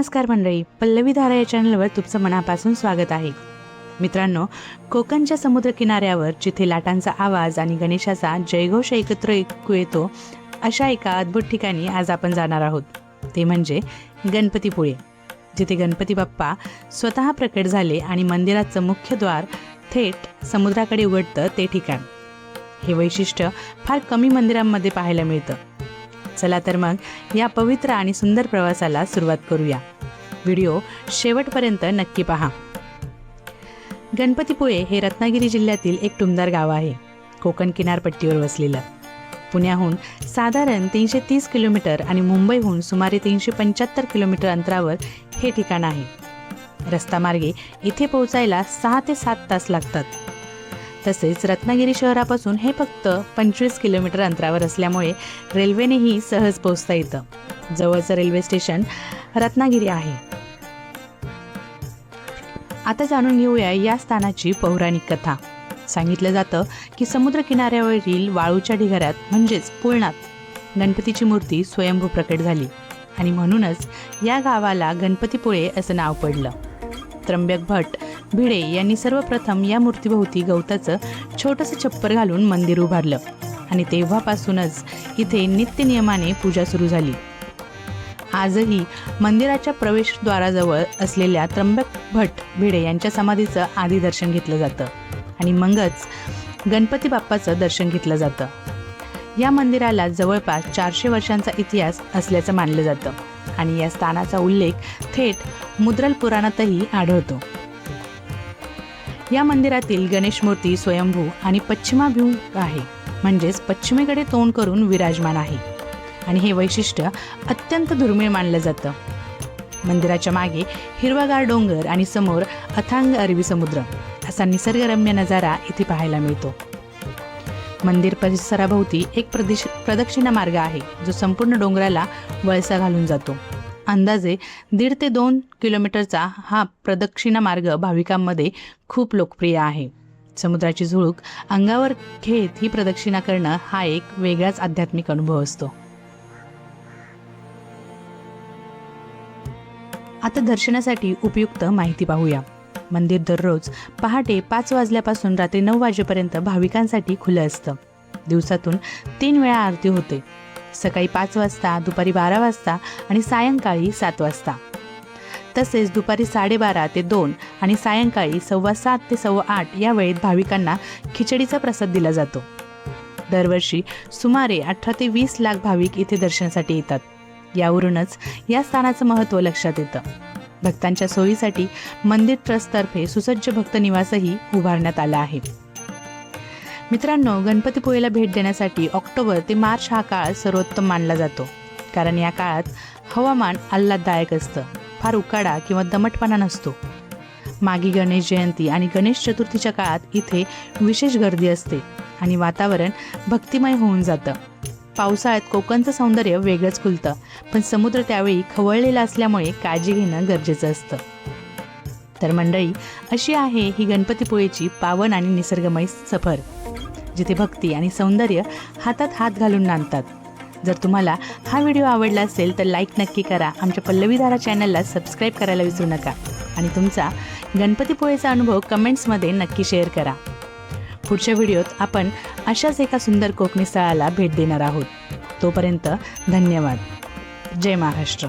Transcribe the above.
नमस्कार मंडळी, पल्लवी धारा या चॅनलवर तुमचं मनापासून स्वागत आहे. मित्रांनो, कोकणच्या समुद्रकिनाऱ्यावर जिथे लाटांचा आवाज आणि गणेशाचा जयघोष एकत्र ऐकू येतो, अशा एका अद्भुत ठिकाणी आज आपण जाणार आहोत. ते म्हणजे गणपतीपुळे, जिथे गणपती बाप्पा स्वतः प्रकट झाले आणि मंदिराचं मुख्य द्वार थेट समुद्राकडे उघडतं ते ठिकाण. हे वैशिष्ट्य फार कमी मंदिरांमध्ये पाहायला मिळतं. चला तर मग या पवित्र आणि सुंदर प्रवासाला सुरुवात करूया. व्हिडिओ शेवटपर्यंत नक्की पहा. गणपतीपुळे हे रत्नागिरी जिल्ह्यातील एक टुमदार गाव आहे, कोकण किनारपट्टीवर वसलेलं. पुण्याहून साधारण 330 किलोमीटर आणि मुंबईहून सुमारे 375 किलोमीटर अंतरावर हे ठिकाण आहे. रस्तामार्गे इथे पोहोचायला 6 ते 7 तास लागतात. तसेच रत्नागिरी शहरापासून हे फक्त 25 किलोमीटर अंतरावर असल्यामुळे रेल्वेनेही सहज पोहोचता येतं. जवळचं रेल्वे स्टेशन रत्नागिरी आहे. आता जाणून घेऊया या स्थानाची पौराणिक कथा. सांगितलं जातं की समुद्र किनाऱ्यावरील वाळूच्या ढिगाऱ्यात म्हणजेच पुळणात गणपतीची मूर्ती स्वयंभू प्रकट झाली आणि म्हणूनच या गावाला गणपतीपुळे असं नाव पडलं. त्र्यंबक भट भिडे यांनी सर्वप्रथम या मूर्तीभोवती गवताचं छोटंसं छप्पर घालून मंदिर उभारलं आणि तेव्हापासूनच इथे नित्यनियमाने पूजा सुरू झाली. आजही मंदिराच्या प्रवेशद्वाराजवळ असलेल्या त्र्यंबक भट भिडे यांच्या समाधीचं आधी दर्शन घेतलं जातं आणि मगच गणपती बाप्पाचं दर्शन घेतलं जातं. या मंदिराला जवळपास 400 वर्षांचा इतिहास असल्याचं मानलं जातं आणि या स्थानाचा उल्लेख थेट मुद्रल पुराणातही आढळतो. या मंदिरातील गणेश मूर्ती स्वयंभू आणि पश्चिमाभिमुख आहे, म्हणजेच पश्चिमेकडे तोंड करून विराजमान आहे आणि हे वैशिष्ट्य अत्यंत दुर्मिळ मानलं जातं. मंदिराच्या मागे हिरवागार डोंगर आणि समोर अथांग अरबी समुद्र असा निसर्गरम्य नजारा इथे पाहायला मिळतो. मंदिर परिसराभोवती एक प्रदक्षिणा मार्ग आहे, जो संपूर्ण डोंगराला वळसा घालून जातो. अंदाजे 1.5 ते 2 किलोमीटरचा हा प्रदक्षिणा मार्ग भाविकांमध्ये खूप लोकप्रिय आहे. समुद्राची झुळूक अंगावर घेत ही प्रदक्षिणा करणं हा एक वेगळाच आध्यात्मिक अनुभव असतो. आता दर्शनासाठी उपयुक्त माहिती पाहूया. मंदिर दररोज पहाटे 5 वाजल्यापासून रात्री 9 वाजेपर्यंत भाविकांसाठी खुलं असतं. दिवसातून 3 वेळा आरती होते, सकाळी 5 वाजता, दुपारी 12 वाजता आणि सायंकाळी 7 वाजता. तसेच दुपारी 12:30 ते 2 आणि सायंकाळी 7:15 ते 8:15 या वेळेत भाविकांना खिचडीचा प्रसाद दिला जातो. दरवर्षी सुमारे 18 ते 20 लाख भाविक इथे दर्शनासाठी येतात. यावरूनच या स्थानाचं महत्त्व लक्षात येतं. भक्तांच्या सोयीसाठी मंदिर ट्रस्टतर्फे सुसज्ज भक्त निवासही उभारण्यात आला आहे. मित्रांनो, गणपतीपुळेला भेट देण्यासाठी ऑक्टोबर ते मार्च हा काळ सर्वोत्तम मानला जातो, कारण या काळात हवामान आल्हाददायक असतं. फार उकाडा किंवा दमटपणा नसतो. मागी गणेश जयंती आणि गणेश चतुर्थीच्या काळात इथे विशेष गर्दी असते आणि वातावरण भक्तिमय होऊन जातं. पावसाळ्यात कोकणचं सौंदर्य वेगळंच खुलतं, पण समुद्र त्यावेळी खवळलेला असल्यामुळे काळजी घेणं गरजेचं असतं. तर मंडळी, अशी आहे ही गणपतीपुळेची पावन आणि निसर्गमय सफर, जिथे भक्ती आणि सौंदर्य हातात हात घालून नांदतात. जर तुम्हाला हा व्हिडिओ आवडला असेल तर लाईक नक्की करा. आमच्या पल्लवी धारा चॅनलला सबस्क्राईब करायला विसरू नका आणि तुमचा गणपतीपुळेचा अनुभव कमेंट्समध्ये नक्की शेअर करा. पुढच्या व्हिडिओत आपण अशाच एका सुंदर कोकणी स्थळाला भेट देणार आहोत. तोपर्यंत धन्यवाद. जय महाराष्ट्र.